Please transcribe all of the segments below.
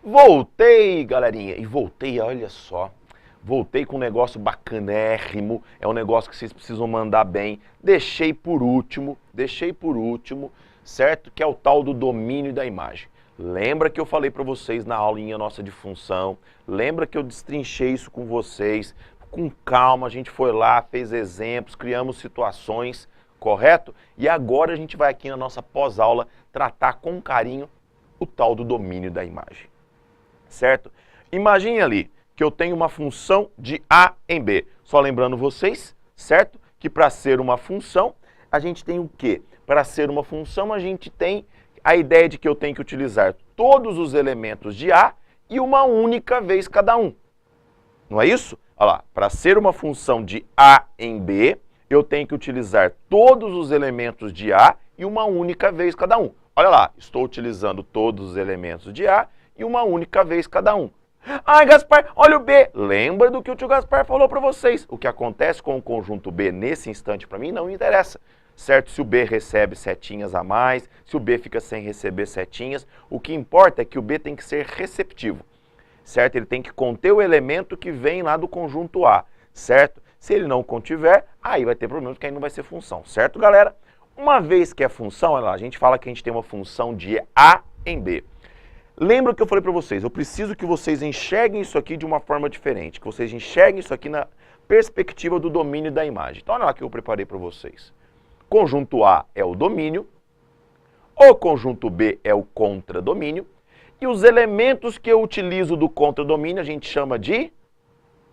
Voltei, galerinha, e voltei, olha só, voltei com um negócio bacanérrimo, é um negócio que vocês precisam mandar bem, deixei por último, certo? Que é o tal do domínio da imagem. Lembra que eu falei para vocês na aulinha nossa de função, lembra que eu destrinchei isso com vocês, com calma, a gente foi lá, fez exemplos, criamos situações, correto? E agora a gente vai aqui na nossa pós-aula tratar com carinho o tal do domínio da imagem. Certo? Imagine ali que eu tenho uma função de A em B. Só lembrando vocês, certo? Que para ser uma função, a gente tem o quê? Para ser uma função, a gente tem a ideia de que eu tenho que utilizar todos os elementos de A e uma única vez cada um. Não é isso? Olha lá, para ser uma função de A em B, eu tenho que utilizar todos os elementos de A e uma única vez cada um. Olha lá, estou utilizando todos os elementos de A e uma única vez cada um. Ah, Gaspar, olha o B. Lembra do que o tio Gaspar falou para vocês. O que acontece com o conjunto B nesse instante para mim não me interessa. Certo? Se o B recebe setinhas a mais, se o B fica sem receber setinhas, o que importa é que o B tem que ser receptivo. Certo? Ele tem que conter o elemento que vem lá do conjunto A. Certo? Se ele não contiver, aí vai ter problema, porque aí não vai ser função. Certo, galera? Uma vez que é função, olha lá, a gente fala que a gente tem uma função de A em B. Lembra que eu falei para vocês, eu preciso que vocês enxerguem isso aqui de uma forma diferente, que vocês enxerguem isso aqui na perspectiva do domínio da imagem. Então olha lá que eu preparei para vocês. Conjunto A é o domínio, o conjunto B é o contradomínio, e os elementos que eu utilizo do contradomínio a gente chama de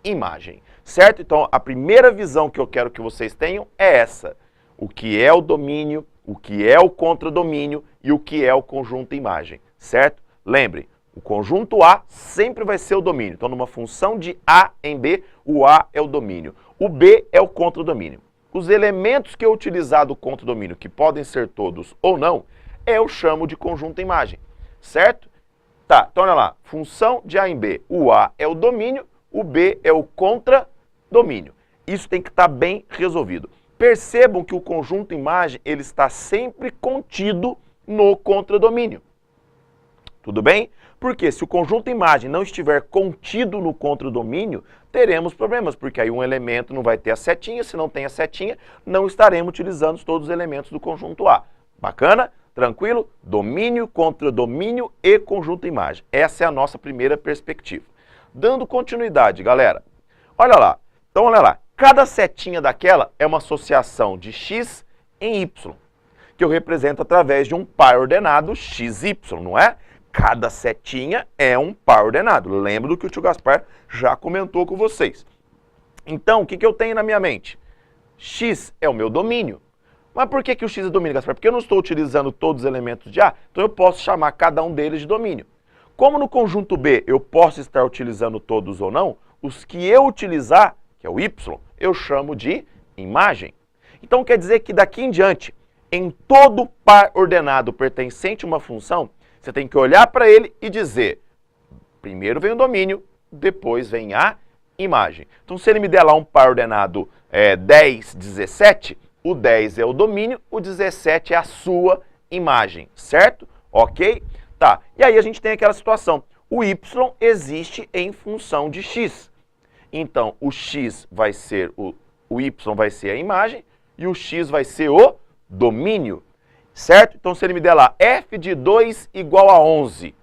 imagem, certo? Então a primeira visão que eu quero que vocês tenham é essa. O que é o domínio, o que é o contradomínio e o que é o conjunto imagem, certo? Lembre, o conjunto A sempre vai ser o domínio. Então, numa função de A em B, o A é o domínio. O B é o contradomínio. Os elementos que eu utilizar do contradomínio, que podem ser todos ou não, eu chamo de conjunto imagem, certo? Tá, então olha lá, função de A em B. O A é o domínio, o B é o contradomínio. Isso tem que estar bem resolvido. Percebam que o conjunto imagem, ele está sempre contido no contradomínio. Tudo bem? Porque se o conjunto imagem não estiver contido no contradomínio, teremos problemas, porque aí um elemento não vai ter a setinha, se não tem a setinha, não estaremos utilizando todos os elementos do conjunto A. Bacana? Tranquilo? Domínio, contradomínio e conjunto imagem. Essa é a nossa primeira perspectiva. Dando continuidade, galera. Olha lá. Então, olha lá. Cada setinha daquela é uma associação de x em y, que eu represento através de um par ordenado xy, não é? Cada setinha é um par ordenado. Lembra do que o tio Gaspar já comentou com vocês. Então, o que eu tenho na minha mente? X é o meu domínio. Mas por que o X é domínio, Gaspar? Porque eu não estou utilizando todos os elementos de A, então eu posso chamar cada um deles de domínio. Como no conjunto B eu posso estar utilizando todos ou não, os que eu utilizar, que é o Y, eu chamo de imagem. Então quer dizer que daqui em diante, em todo par ordenado pertencente a uma função, você tem que olhar para ele e dizer, primeiro vem o domínio, depois vem a imagem. Então, se ele me der lá um par ordenado 10, 17, o 10 é o domínio, o 17 é a sua imagem, certo? Ok? Tá, e aí a gente tem aquela situação, o y existe em função de x. Então, o x vai ser, o y vai ser a imagem e o x vai ser o domínio. Certo? Então, se ele me der lá f de 2 igual a 11,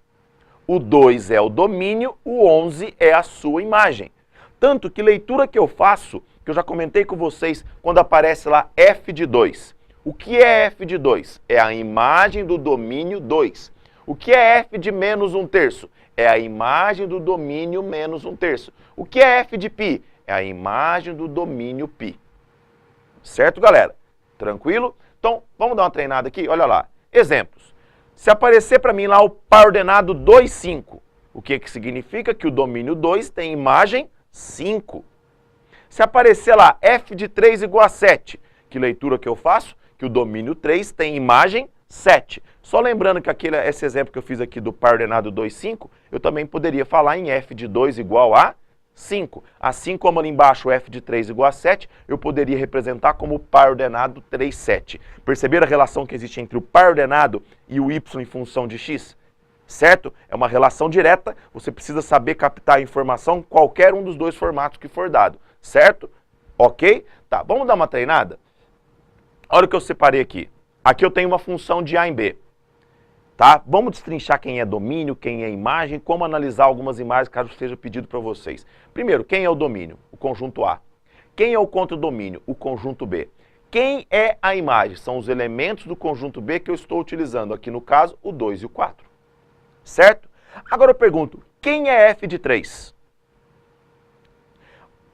o 2 é o domínio, o 11 é a sua imagem. Tanto que leitura que eu faço, que eu já comentei com vocês, quando aparece lá f de 2. O que é f de 2? É a imagem do domínio 2. O que é f de menos 1/3? É a imagem do domínio menos 1/3. O que é f de π? É a imagem do domínio π. Certo, galera? Tranquilo? Então, vamos dar uma treinada aqui? Olha lá. Exemplos. Se aparecer para mim lá o par ordenado 2, 5, o que significa? Que o domínio 2 tem imagem 5. Se aparecer lá f de 3 igual a 7, que leitura que eu faço? Que o domínio 3 tem imagem 7. Só lembrando que esse exemplo que eu fiz aqui do par ordenado 2, 5, eu também poderia falar em f de 2 igual a 5. Assim como ali embaixo f de 3 igual a 7, eu poderia representar como par ordenado 3, 7. Perceberam a relação que existe entre o par ordenado e o y em função de x? certo? É uma relação direta, você precisa saber captar a informação em qualquer um dos dois formatos que for dado, certo? Ok? Tá, vamos dar uma treinada? Olha o que eu separei aqui. Aqui eu tenho uma função de A em B. Tá? Vamos destrinchar quem é domínio, quem é imagem, como analisar algumas imagens, caso seja pedido para vocês. Primeiro, quem é o domínio? O conjunto A. Quem é o contradomínio? O conjunto B. Quem é a imagem? São os elementos do conjunto B que eu estou utilizando. Aqui no caso, o 2 e o 4. Certo? Agora eu pergunto, quem é f de 3?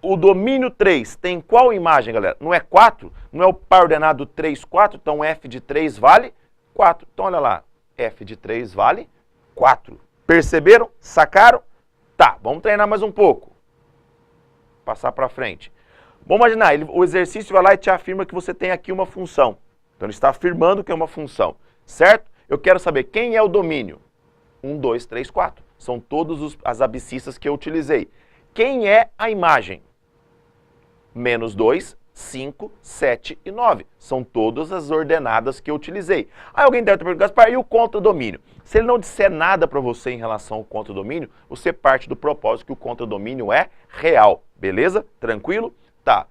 O domínio 3 tem qual imagem, galera? Não é 4? Não é o par ordenado 3, 4? Então f de 3 vale 4. Então olha lá, f de 3 vale 4. Perceberam? Sacaram? Tá, vamos treinar mais um pouco. Passar para frente. Vamos imaginar, o exercício vai lá e te afirma que você tem aqui uma função. Então ele está afirmando que é uma função, certo? Eu quero saber quem é o domínio. 1, 2, 3, 4. São todas as abscissas que eu utilizei. Quem é a imagem? Menos 2, 5, 7 e 9. São todas as ordenadas que eu utilizei. Aí alguém deve ter perguntado, Gaspar, e o contradomínio? Se ele não disser nada para você em relação ao contradomínio, você parte do propósito que o contradomínio é real. Beleza? Tranquilo? Tá.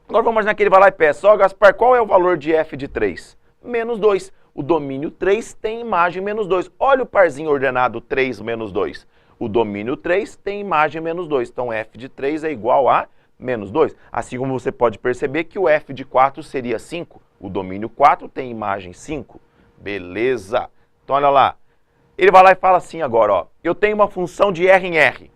Agora vamos imaginar que ele vai lá e peça, ó, Gaspar, qual é o valor de f de 3? Menos 2. O domínio 3 tem imagem menos 2. Olha o parzinho ordenado 3 menos 2. O domínio 3 tem imagem menos 2. Então f de 3 é igual a menos 2. Assim como você pode perceber que o f de 4 seria 5. O domínio 4 tem imagem 5. Beleza. Então olha lá. Ele vai lá e fala assim agora, ó. Eu tenho uma função de R em R.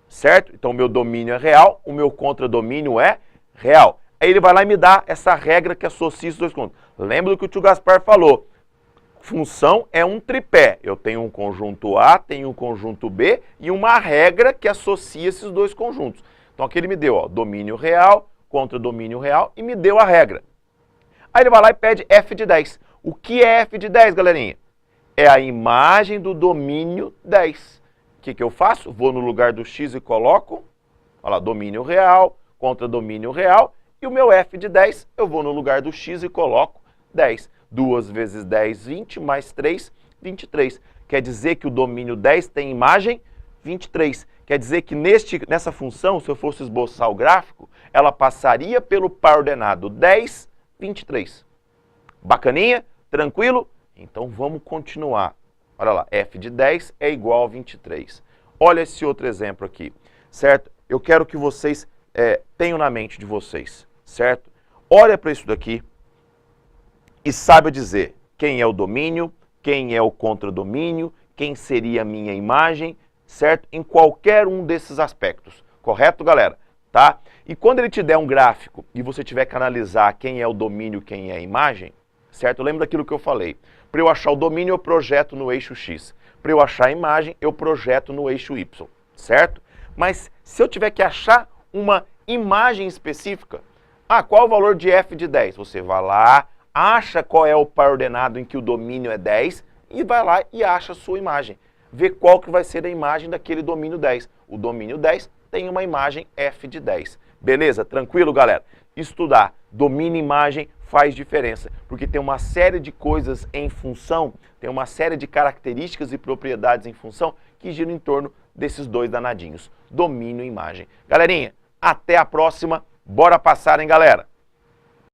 Certo? Então o meu domínio é real, o meu contradomínio é real. Aí ele vai lá e me dá essa regra que associa esses dois conjuntos. Lembra do que o tio Gaspar falou. Função é um tripé. Eu tenho um conjunto A, tenho um conjunto B e uma regra que associa esses dois conjuntos. Então aqui ele me deu, ó, domínio real, contradomínio real e me deu a regra. Aí ele vai lá e pede f de 10. O que é f de 10, galerinha? É a imagem do domínio 10. O que eu faço? Vou no lugar do x e coloco, olha lá, domínio real, contradomínio real, e o meu f de 10, eu vou no lugar do x e coloco 10. 2 vezes 10, 20, mais 3, 23. Quer dizer que o domínio 10 tem imagem 23. Quer dizer que nessa função, se eu fosse esboçar o gráfico, ela passaria pelo par ordenado 10, 23. Bacaninha? Tranquilo? Então vamos continuar. Olha lá, f de 10 é igual a 23. Olha esse outro exemplo aqui, certo? Eu quero que vocês tenham na mente de vocês, certo? Olha para isso daqui e saiba dizer quem é o domínio, quem é o contradomínio, quem seria a minha imagem, certo? Em qualquer um desses aspectos, correto, galera? Tá? E quando ele te der um gráfico e você tiver que analisar quem é o domínio, quem é a imagem, certo? Lembra daquilo que eu falei. Para eu achar o domínio, eu projeto no eixo X. Para eu achar a imagem, eu projeto no eixo Y, certo? Mas se eu tiver que achar uma imagem específica, qual o valor de f de 10? Você vai lá, acha qual é o par ordenado em que o domínio é 10 e vai lá e acha a sua imagem. Vê qual que vai ser a imagem daquele domínio 10. O domínio 10 tem uma imagem f de 10. Beleza? Tranquilo, galera? Estudar domínio e imagem faz diferença, porque tem uma série de coisas em função, tem uma série de características e propriedades em função que giram em torno desses dois danadinhos, domínio e imagem. Galerinha, até a próxima. Bora passar, hein, galera?